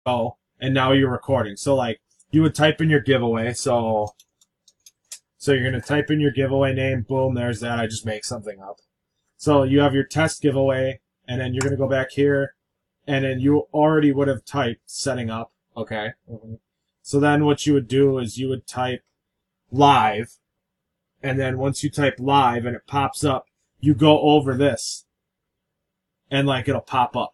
go, and now you're recording. So like you would type in your giveaway. So you're gonna type in your giveaway name. Boom, there's that. I just make something up. So you have your test giveaway, and then you're gonna go back here, and then you already would have typed setting up. Okay. Mm-hmm. So then what you would do is you would type live, and then once you type live and it pops up, you go over this, and like it'll pop up.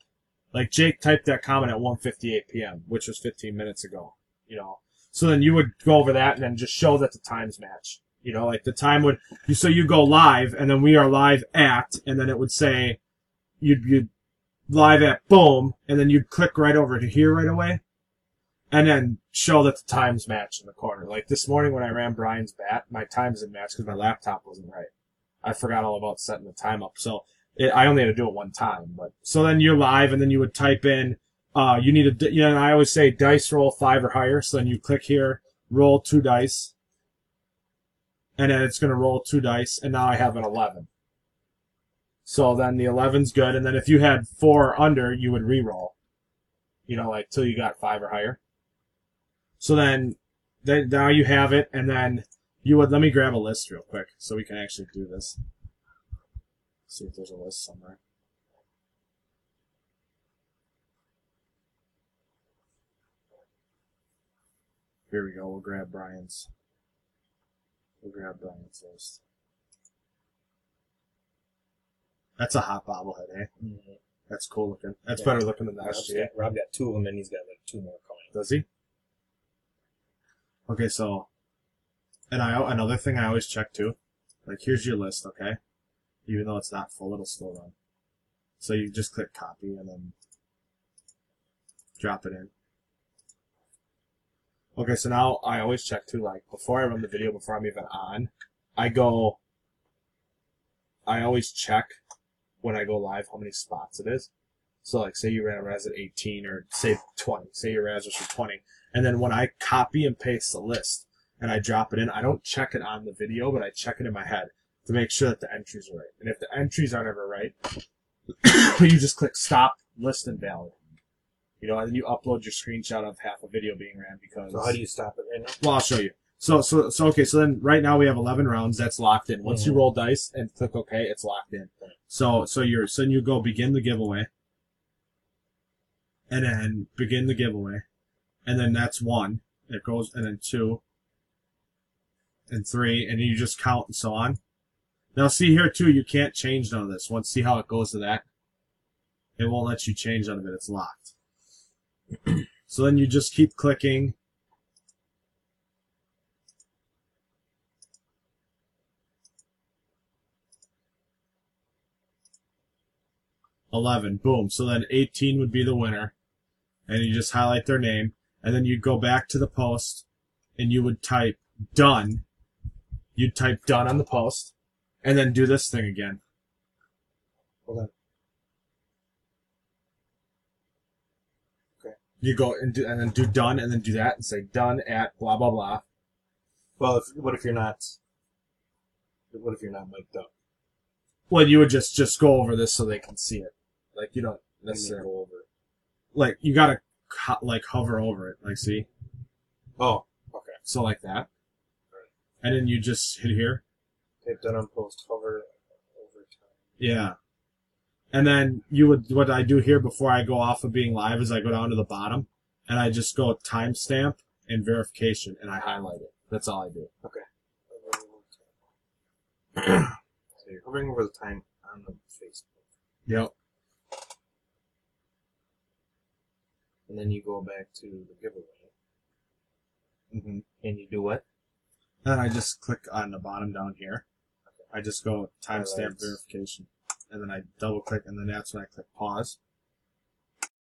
Like Jake typed that comment at 1:58 p.m., which was 15 minutes ago. You know, so then you would go over that and then just show that the times match. You know, like the time would so you go live, and then we are live at, and then it would say you'd live at boom, and then you'd click right over to here right away, and then show that the times match in the corner. Like this morning when I ran Brian's bat, my times didn't match because my laptop wasn't right. I forgot all about setting the time up, so I only had to do it one time. But so then you're live, and then you would type in you need a, and I always say dice roll 5 or higher. So then you click here, roll 2 dice, and then it's going to roll 2 dice, and now I have an 11. So then the 11's good, and then if you had 4 or under, you would re-roll. You know, like till you got 5 or higher. So then now you have it, and then you would, let me grab a list real quick so we can actually do this. See if there's a list somewhere. Here we go. We'll grab Brian's. List. That's a hot bobblehead, eh? Mm-hmm. That's cool looking. That's better looking than that. Rob got 2 of them, and he's got like 2 more coming. Does he? Okay, so, and another thing I always check too, like here's your list, okay? Even though it's not full, it'll still run. So you just click copy and then drop it in. Okay, so now I always check too, like before I run the video, before I'm even on, I always check when I go live how many spots it is. So like say you ran a res at 18 or say 20, say your res was for 20. And then when I copy and paste the list and I drop it in, I don't check it on the video, but I check it in my head to make sure that the entries are right. And if the entries aren't ever right, you just click stop, list, and valid. You know, and then you upload your screenshot of half a video being ran because... So how do you stop it right now? Well, I'll show you. So okay, so then right now we have 11 rounds, that's locked in. Once you roll dice and click OK, it's locked in. So you go begin the giveaway. And then begin the giveaway. And then that's 1. It goes, and then 2. And 3, and you just count and so on. Now see here too, you can't change none of this. Once see how it goes to that? It won't let you change none of it, it's locked. So then you just keep clicking. $11, boom. So then 18 would be the winner. And you just highlight their name. And then you'd go back to the post and you would type done. You'd type done on the post. And then do this thing again. Hold on. Okay. You go and then do done and then do that and say done at blah blah blah. Well, what if you're not mic'd up? Well, you would just go over this so they can see it. Like you don't necessarily go over it. Like you gotta like hover over it. Like see. Oh, okay. So like that. And then you just hit here. Type done on post, hover over time. Yeah. And then what I do here before I go off of being live is I go down to the bottom and I just go timestamp and verification and I highlight it. That's all I do. Okay. So you're hovering over the time on the Facebook. Yep. And then you go back to the giveaway. Mm-hmm. And you do what? Then I just click on the bottom down here. I just go timestamp verification. And then I double click and then that's when I click pause.